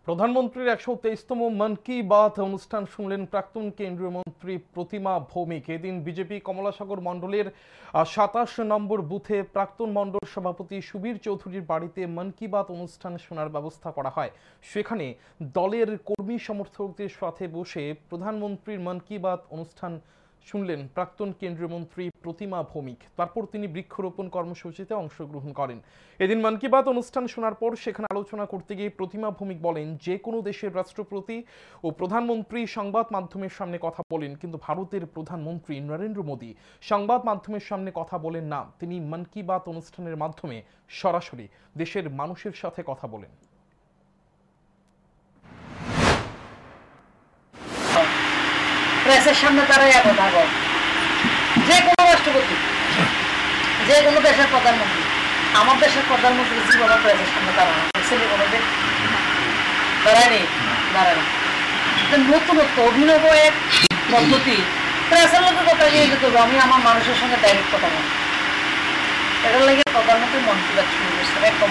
প্রধানমন্ত্রীর ১২৩তম মন কি বাত অনুষ্ঠান শুনলেন প্রাক্তন কেন্দ্রীয় মন্ত্রী প্রতিমা ভৌমিক। এদিন বিজেপি কমলাসাগর মণ্ডলের ২৭ নম্বর বুথে প্রাক্তন মণ্ডল সভাপতি সুবীর চৌধুরীর বাড়িতে মন কি বাত অনুষ্ঠান শোনার ব্যবস্থা করা হয়। সেখানে দলের কর্মী সমর্থকদের সাথে বসে প্রধানমন্ত্রীর মন কি বাত অনুষ্ঠান শুনলেন প্রাক্তন কেন্দ্রীয় মন্ত্রী প্রতিমা ভৌমিক। তারপর তিনি বৃক্ষরোপণ কর্মসূচিতে অংশগ্রহণ করেন। এদিন মন কি বাত অনুষ্ঠান শোনার পর সেখানে আলোচনা করতে গিয়ে প্রতিমা ভৌমিক বলেন, যে কোনো দেশের রাষ্ট্রপতি ও প্রধানমন্ত্রী সংবাদ মাধ্যমের সামনে কথা বলেন, কিন্তু ভারতের প্রধানমন্ত্রী নরেন্দ্র মোদী সংবাদ মাধ্যমের সামনে কথা বলেন না। তিনি মন কি বাত অনুষ্ঠানের মাধ্যমে সরাসরি দেশের মানুষের সাথে কথা বলেন। প্রেসের সামনে তারাই কথা বল, যে কোনো রাষ্ট্রপতি, যে কোনো দেশের প্রধানমন্ত্রী, আমার দেশের প্রধানমন্ত্রী জীবনে প্রেসের সামনে দাঁড়ানো দাঁড়ায়নি, দাঁড়ায় না। নতুনত্ব অভিনব এক পদ্ধতি, প্রেসের লোকে কথা গিয়ে যেতে হবে, আমি আমার মানুষের সঙ্গে ডাইরেক্ট কথা বলি। এটার লাগে প্রধানমন্ত্রী মন কি বাত শুরু করছেন একদম।